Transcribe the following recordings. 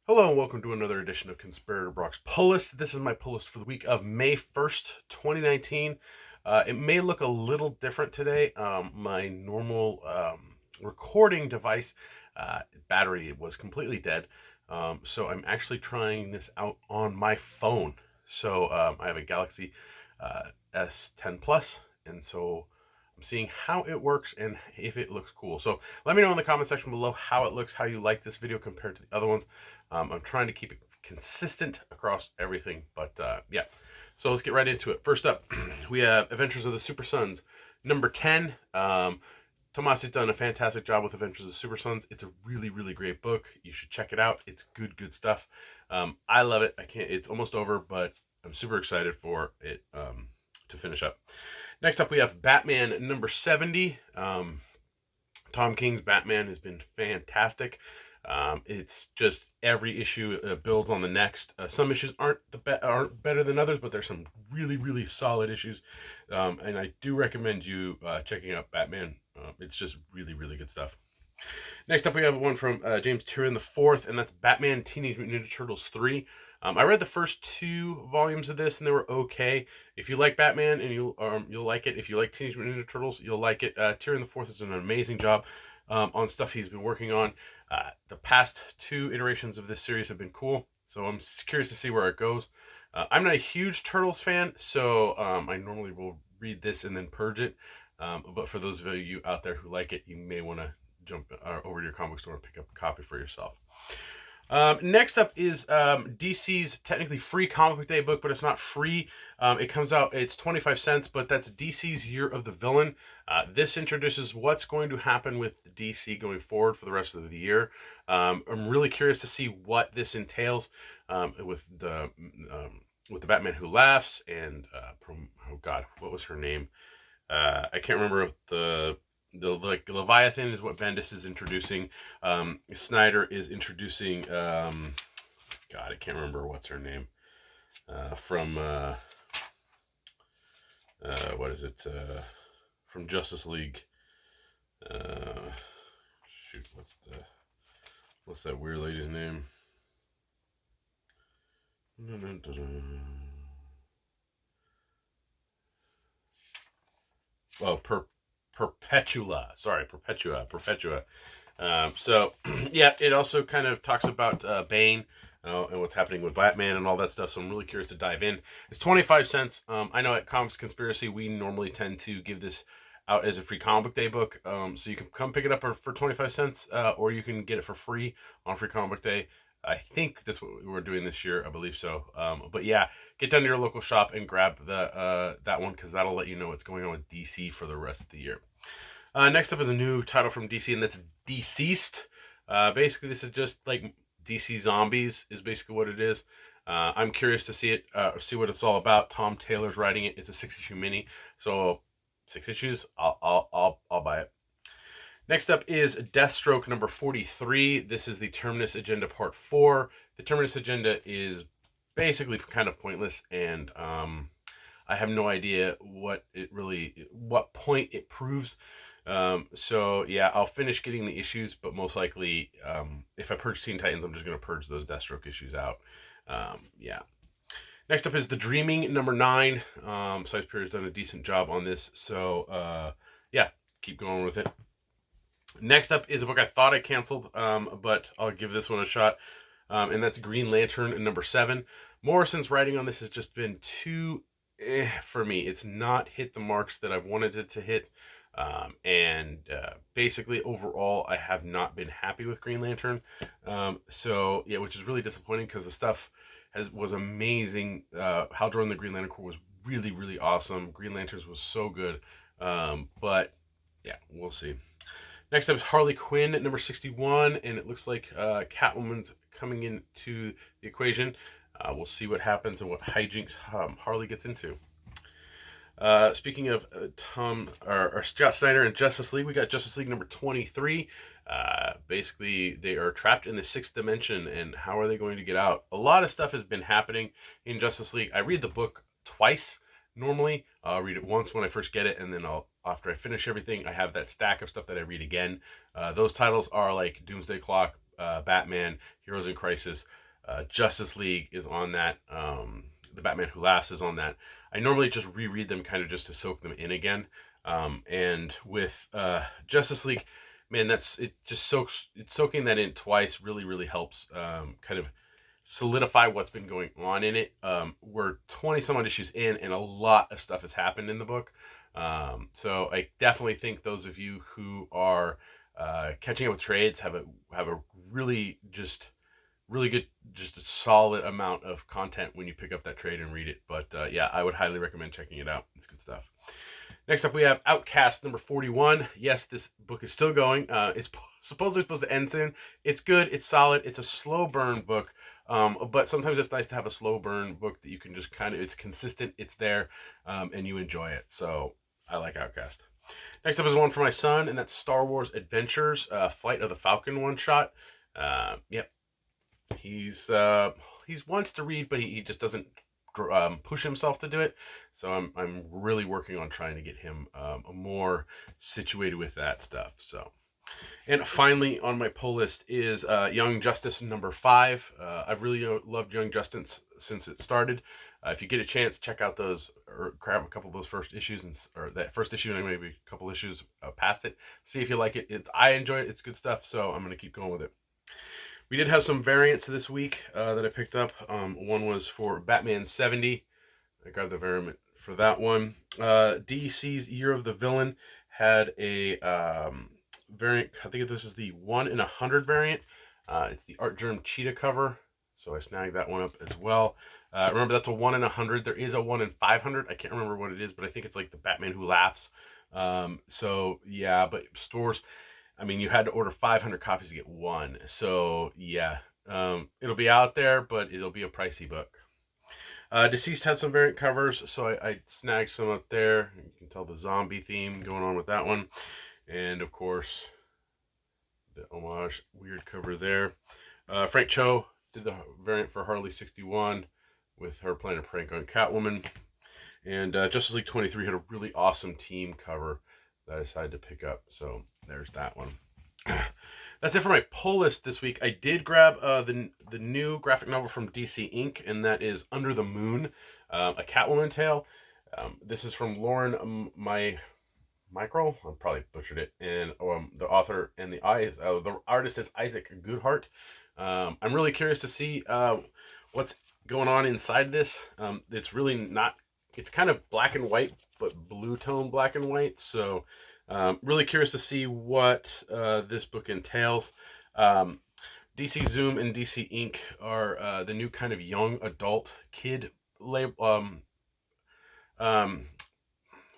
Hello and welcome to another edition of Conspirator Brock's Pull List. This is my pull list for the week of May 1st, 2019. It may look a little different today. My normal recording device battery was completely dead. So I'm actually trying this out on my phone. So I have a Galaxy S10 Plus, and so I'm seeing how it works and if it looks cool. So let me know in the comment section below how it looks, how you like this video compared to the other ones. I'm trying to keep it consistent across everything, but yeah. So let's get right into it. First up, we have Adventures of the Super Sons, number 10. Tomasi's done a fantastic job with Adventures of the Super Sons. It's a really, really great book. You should check it out. It's good stuff. I love it. It's almost over, but I'm super excited for it to finish up. Next up, we have Batman number 70. Tom King's Batman has been fantastic. It's just every issue builds on the next. Some issues aren't better than others, but there's some really solid issues, and I do recommend you checking out Batman. It's just really good stuff. Next up, we have one from James Tyrion the Fourth, and that's Batman Teenage Mutant Ninja Turtles 3. I read the first two volumes of this, and they were okay. If you like Batman, and you'll like it. If you like Teenage Mutant Ninja Turtles, you'll like it. Tyrion the Fourth has done an amazing job on stuff he's been working on. The past two iterations of this series have been cool, so I'm curious to see where it goes. I'm not a huge Turtles fan, so I normally will read this and then purge it. But for those of you out there who like it, you may want to jump over to your comic store and pick up a copy for yourself. Next up is DC's technically free comic book day book, but it's not free. It comes out, it's 25 cents, but that's DC's Year of the Villain. This introduces what's going to happen with DC going forward for the rest of the year. I'm really curious to see what this entails with the Batman Who Laughs and oh god, what was her name? I can't remember the Leviathan is what Bendis is introducing. Snyder is introducing. God, I can't remember what's her name. From what is it? From Justice League. Shoot, what's that weird lady's name? Oh, Perpetua. Sorry, Perpetua. So yeah, it also kind of talks about Bane and what's happening with Batman and all that stuff. So I'm really curious to dive in. It's 25 cents. I know at Comics Conspiracy we normally tend to give this out as a free comic book day book. So you can come pick it up for 25 cents, or you can get it for free on free comic book day. I think that's what we're doing this year. I believe so. But yeah, get down to your local shop and grab that one, because that'll let you know what's going on with DC for the rest of the year. Next up is a new title from DC, and that's DCeased. Basically, this is just like DC Zombies is basically what it is. I'm curious to see it, see what it's all about. Tom Taylor's writing it. It's a 6-issue mini, so 6 issues. I'll buy it. Next up is Deathstroke number 43. This is the Terminus Agenda Part 4. The Terminus Agenda is basically kind of pointless, and I have no idea what point it proves. So yeah, I'll finish getting the issues, but most likely, if I purge Teen Titans, I'm just going to purge those Deathstroke issues out. Yeah. Next up is The Dreaming number 9. Size Period's done a decent job on this, so yeah, keep going with it. Next up is a book I thought I canceled, but I'll give this one a shot, and that's Green Lantern number 7. Morrison's writing on this has just been too for me. It's not hit the marks that I've wanted it to hit, and basically overall I have not been happy with Green Lantern. So yeah, which is really disappointing, because the stuff was amazing. Hal Jordan, the Green Lantern Corps, was really awesome. Green Lanterns was so good, but yeah, we'll see. Next up is Harley Quinn at number 61, and it looks like Catwoman's coming into the equation. We'll see what happens and what hijinks Harley gets into. Speaking of Scott Snyder and Justice League, we got Justice League number 23. Basically, they are trapped in the 6th dimension, and how are they going to get out? A lot of stuff has been happening in Justice League. I read the book twice normally. I'll read it once when I first get it, and then after I finish everything, I have that stack of stuff that I read again. Those titles are like Doomsday Clock, Batman, Heroes in Crisis, Justice League is on that. The Batman Who Laughs is on that. I normally just reread them kind of just to soak them in again. And with Justice League, man, soaking that in twice really helps kind of solidify what's been going on in it. We're 20 some odd issues in, and a lot of stuff has happened in the book. So I definitely think those of you who are catching up with trades have a really good, just a solid amount of content when you pick up that trade and read it. But yeah, I would highly recommend checking it out. It's good stuff. Next up, we have Outcast number 41. Yes, this book is still going. It's supposedly supposed to end soon. It's good. It's solid. It's a slow burn book. But sometimes it's nice to have a slow burn book that you can just it's consistent, it's there, and you enjoy it. So I like Outcast. Next up is one for my son, and that's Star Wars Adventures, Flight of the Falcon one-shot. Yep. He wants to read, but he just doesn't push himself to do it. So I'm really working on trying to get him more situated with that stuff. So. And finally on my pull list is Young Justice number 5. I've really loved Young Justice since it started. If you get a chance, check out those, or grab a couple of those first issues, or that first issue and maybe a couple issues past it. See if you like it. I enjoy it. It's good stuff, so I'm going to keep going with it. We did have some variants this week that I picked up. One was for Batman 70. I grabbed the variant for that one. DCeased Year of the Villain had a variant. I think this is the 1 in 100 variant. It's the Art Germ Cheetah cover, so I snagged that one up as well. Remember, that's a 1 in 100. There is a 1 in 500. I can't remember what it is, but I think it's like the Batman Who Laughs. So yeah, but stores, I mean, you had to order 500 copies to get one. So yeah, it'll be out there, but it'll be a pricey book. DCeased had some variant covers, so I snagged some up there. You can tell the zombie theme going on with that one. And of course, the homage weird cover there. Frank Cho did the variant for Harley 61 with her playing a prank on Catwoman. And Justice League 23 had a really awesome team cover that I decided to pick up. So there's that one. That's it for my pull list this week. I did grab the new graphic novel from DC Inc., and that is Under the Moon, a Catwoman tale. This is from Lauren Micro. I probably butchered it. And the author and the artist is Isaac Goodhart. I'm really curious to see what's going on inside this. It's really not. It's kind of black and white, but blue tone black and white. So really curious to see what this book entails. DC Zoom and DC Inc. are the new kind of young adult kid label.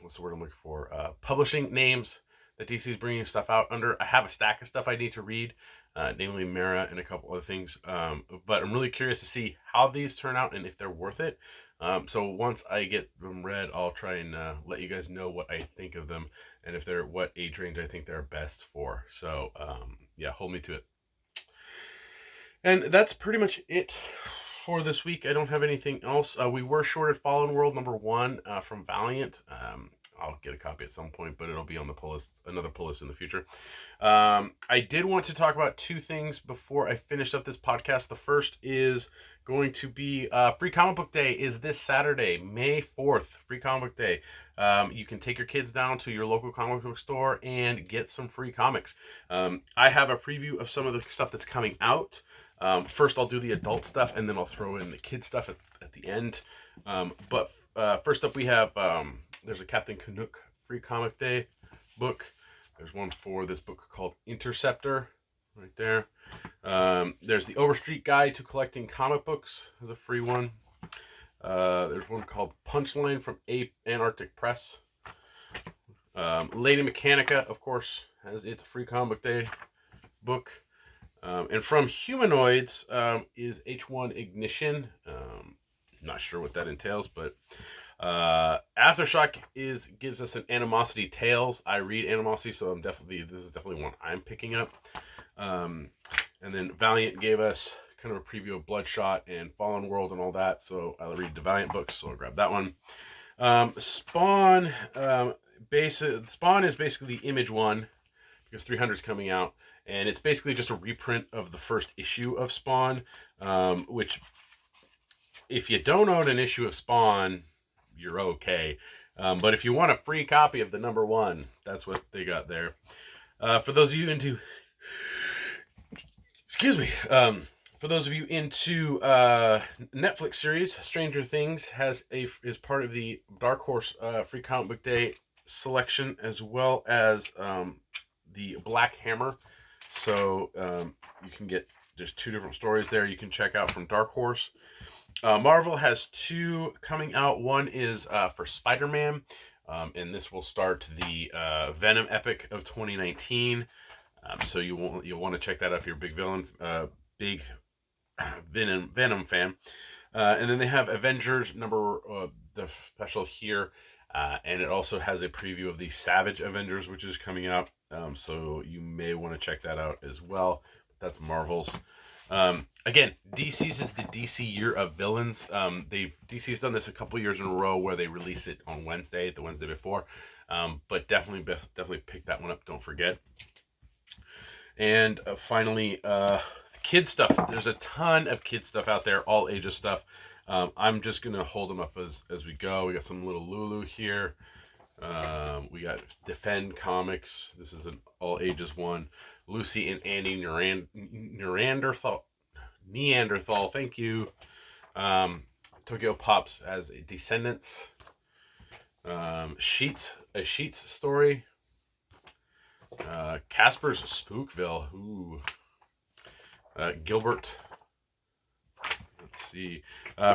What's the word I'm looking for? Publishing names that DC is bringing stuff out under. I have a stack of stuff I need to read, namely Mara and a couple other things. But I'm really curious to see how these turn out and if they're worth it. So once I get them read, I'll try and let you guys know what I think of them and if they're what age range I think they're best for. So yeah, hold me to it. And that's pretty much it for this week. I don't have anything else. We were shorted Fallen World number 1 from Valiant. I'll get a copy at some point, but it'll be on the pull list, another pull list in the future. I did want to talk about 2 things before I finish up this podcast. The first is going to be Free Comic Book Day is this Saturday, May 4th, Free Comic Book Day. You can take your kids down to your local comic book store and get some free comics. I have a preview of some of the stuff that's coming out. First, I'll do the adult stuff, and then I'll throw in the kid stuff at the end. But first up, we have there's a Captain Canuck Free Comic Day book. There's one for this book called Interceptor, right there. There's the Overstreet Guide to Collecting Comic Books as a free one. There's one called Punchline from Antarctic Press. Lady Mechanica, of course, it's a Free Comic Day book. And from Humanoids is H1 Ignition. Not sure what that entails, but Aftershock gives us an Animosity Tales. I read Animosity, so this is definitely one I'm picking up. And then Valiant gave us kind of a preview of Bloodshot and Fallen World and all that, so I'll read the Valiant books, so I'll grab that one. Spawn is basically the Image one, because 300 is coming out, and it's basically just a reprint of the first issue of Spawn, which, if you don't own an issue of Spawn, you're okay. But if you want a free copy of the #1, that's what they got there. For those of you into, excuse me, for those of you into Netflix series, Stranger Things is part of the Dark Horse Free Comic Book Day selection, as well as the Black Hammer. So you can get, there's 2 different stories there you can check out from Dark Horse. Marvel has 2 coming out. One is for Spider-Man, and this will start the Venom epic of 2019. So you'll want to check that out if you're a big Venom fan. And then they have Avengers the special here, and it also has a preview of the Savage Avengers, which is coming out. So you may want to check that out as well. That's Marvel's. Again, DCeased is the DC Year of Villains. DC's done this a couple years in a row where they release it on Wednesday, the Wednesday before. But definitely pick that one up. Don't forget. And finally, kid stuff. There's a ton of kid stuff out there, all ages stuff. I'm just gonna hold them up as we go. We got some little Lulu here. We got Defend Comics. This is an all ages one. Lucy and Andy Neanderthal. Thank you. Tokyo Pops as a Descendants. A Sheets story. Casper's Spookville. Ooh. Gilbert. Let's see.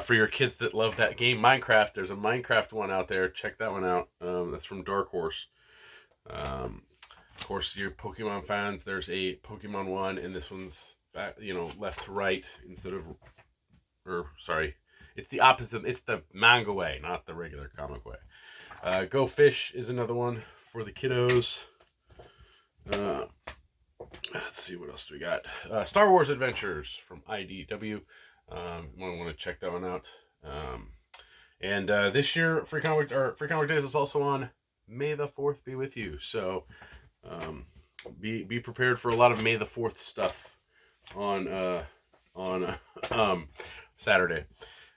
For your kids that love that game, Minecraft. There's a Minecraft one out there. Check that one out. That's from Dark Horse. Of course, your Pokemon fans, there's a Pokemon one, and this one's left to right instead of, it's the opposite. It's the manga way, not the regular comic way. Go Fish is another one for the kiddos. Let's see, what else do we got? Star Wars Adventures from IDW. You might want to check that one out. And this year, Free Comic Days is also on May the 4th be with you. So be prepared for a lot of May the 4th stuff on Saturday.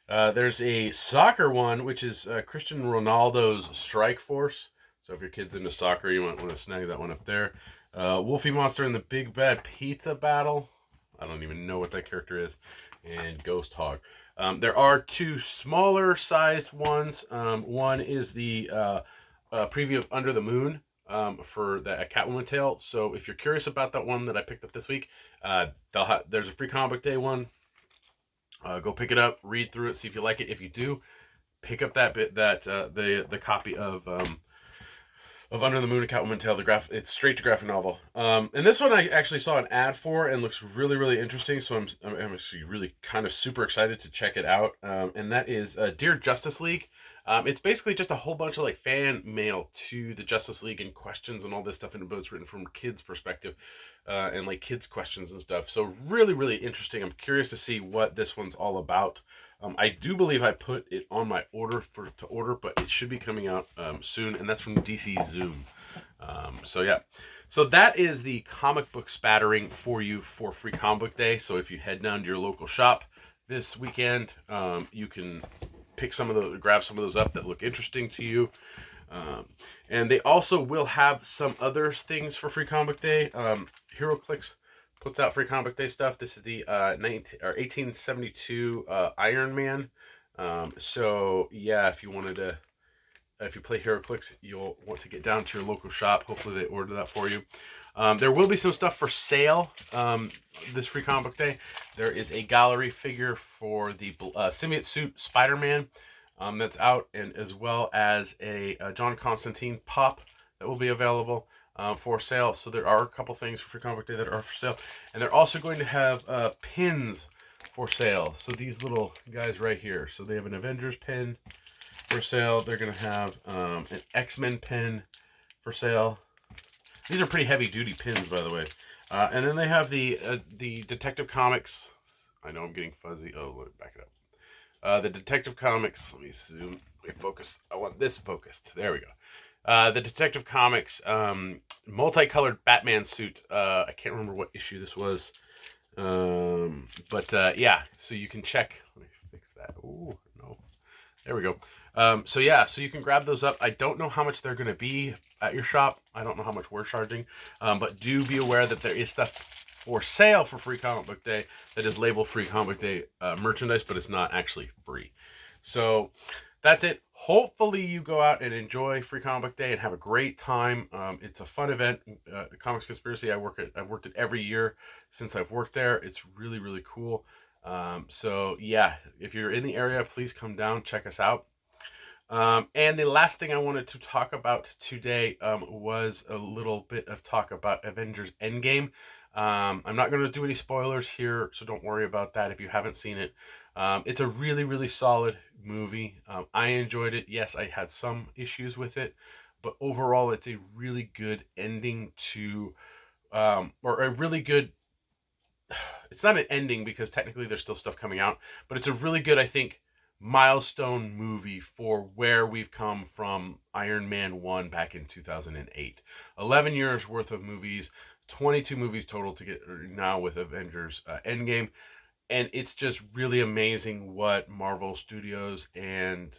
There's a soccer one, which is Cristiano Ronaldo's Strike Force. So if your kid's into soccer, you might want to snag that one up there. Wolfie Monster and the Big Bad Pizza Battle. I don't even know what that character is. And Ghost Hog. There are 2 smaller sized ones. One is the preview of Under the Moon for the Catwoman tale. So if you're curious about that one that I picked up this week, there's a Free Comic Book Day one. Go pick it up, read through it, see if you like it. If you do, pick up the copy of Under the Moon, a Catwoman tale. It's straight to graphic novel. And this one I actually saw an ad for and looks really, really interesting. So I'm actually really kind of super excited to check it out. And that is Dear Justice League. It's basically just a whole bunch of like fan mail to the Justice League and questions and all this stuff, and it's written from kids' perspective, and like kids' questions and stuff. So really, really interesting. I'm curious to see what this one's all about. I do believe I put it on my to order, but it should be coming out soon, and that's from DC Zoom. So yeah. So that is the comic book spattering for you for Free Comic Book Day. So if you head down to your local shop this weekend, you can grab some of those up that look interesting to you. And they also will have some other things for Free Comic Book Day. HeroClix puts out Free Comic Book Day stuff. This is the 1872 Iron Man. So yeah, if you play HeroClix, you'll want to get down to your local shop. Hopefully they order that for you. There will be some stuff for sale this Free Comic Book Day. There is a gallery figure for the symbiote suit Spider-Man that's out, and as well as a John Constantine pop that will be available for sale. So there are a couple things for Free Comic Book Day that are for sale. And they're also going to have pins for sale. So these little guys right here. So they have an Avengers pin for sale. They're going to have an X-Men pin for sale. These are pretty heavy-duty pins, by the way. And then they have the Detective Comics. I know I'm getting fuzzy. Oh, let me back it up. The Detective Comics. Let me zoom. Let me focus. I want this focused. There we go. The Detective Comics multicolored Batman suit. I can't remember what issue this was. But yeah, so you can check. Let me fix that. Oh, no. There we go. So yeah, so you can grab those up. I don't know how much they're going to be at your shop. I don't know how much we're charging. But do be aware that there is stuff for sale for Free Comic Book Day that is labeled Free Comic Book Day merchandise, but it's not actually free. So that's it. Hopefully you go out and enjoy Free Comic Book Day and have a great time. It's a fun event. Comics Conspiracy, I've worked it every year since I've worked there. It's really, really cool. So yeah, if you're in the area, please come down, check us out. And the last thing I wanted to talk about today was a little bit of talk about Avengers Endgame. I'm not going to do any spoilers here, so don't worry about that if you haven't seen it. It's a really, really solid movie. I enjoyed it. Yes, I had some issues with it, but overall, it's a really good ending to, or a really good, it's not an ending because technically there's still stuff coming out, but it's a really good, I think, milestone movie for where we've come from Iron Man 1 back in 2008. 11 years worth of movies, 22 movies total to get now with Avengers Endgame. And it's just really amazing what Marvel Studios and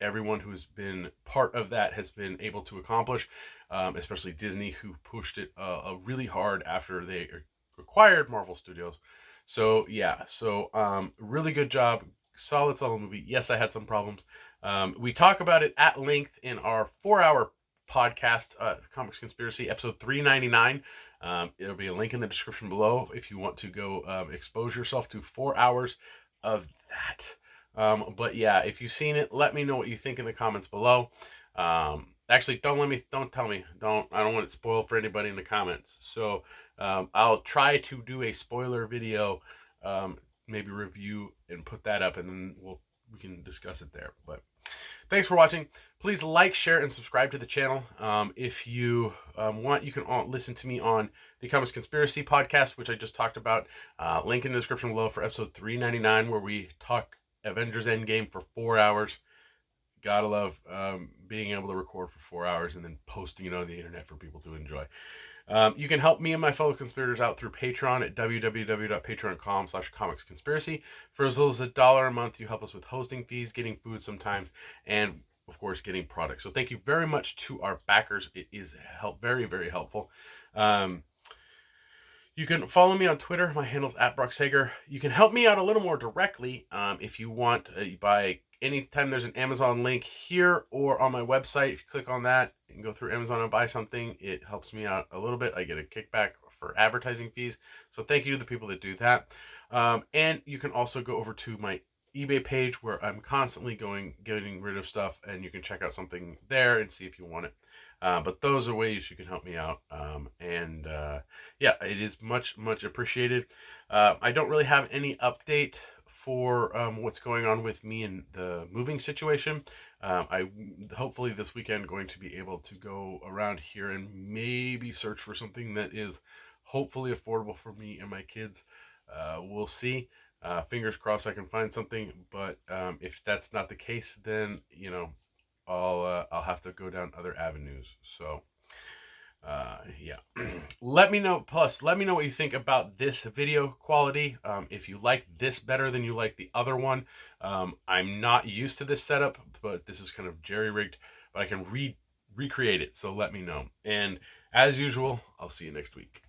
everyone who's been part of that has been able to accomplish, especially Disney, who pushed it really hard after they acquired Marvel Studios. So yeah, so really good job, solid movie. Yes, I had some problems. We talk about it at length in our 4-hour podcast, Comics Conspiracy, episode 399. There'll be a link in the description below if you want to go expose yourself to 4 hours of that. But yeah, if you've seen it, let me know what you think in the comments below. Actually, don't tell me. I don't want it spoiled for anybody in the comments. So I'll try to do a spoiler video, maybe review and put that up, and then we can discuss it there. But thanks for watching. Please like, share, and subscribe to the channel. If you want, you can listen to me on the Comics Conspiracy podcast, which I just talked about. Link in the description below for episode 399, where we talk Avengers Endgame for 4 hours. Gotta love being able to record for 4 hours and then posting it on the internet for people to enjoy. You can help me and my fellow conspirators out through Patreon at www.patreon.com/comicsconspiracy. For as little as $1 a month, you help us with hosting fees, getting food sometimes, and of course, getting products. So thank you very much to our backers. It is very, very helpful. You can follow me on Twitter. My handle's @BrockSager. You can help me out a little more directly if you want by anytime there's an Amazon link here or on my website. If you click on that and go through Amazon and buy something, it helps me out a little bit. I get a kickback for advertising fees. So thank you to the people that do that. And you can also go over to my eBay page where I'm constantly getting rid of stuff, and you can check out something there and see if you want it. But those are ways you can help me out. Yeah, it is much, much appreciated. I don't really have any update for what's going on with me and the moving situation. I hopefully this weekend going to be able to go around here and maybe search for something that is hopefully affordable for me and my kids. We'll see. Fingers crossed I can find something, but if that's not the case, then I'll have to go down other avenues. So yeah. Let me know. Plus, let me know what you think about this video quality. If you like this better than you like the other one. I'm not used to this setup, but this is kind of jerry-rigged, but I can recreate it. So let me know. And as usual, I'll see you next week.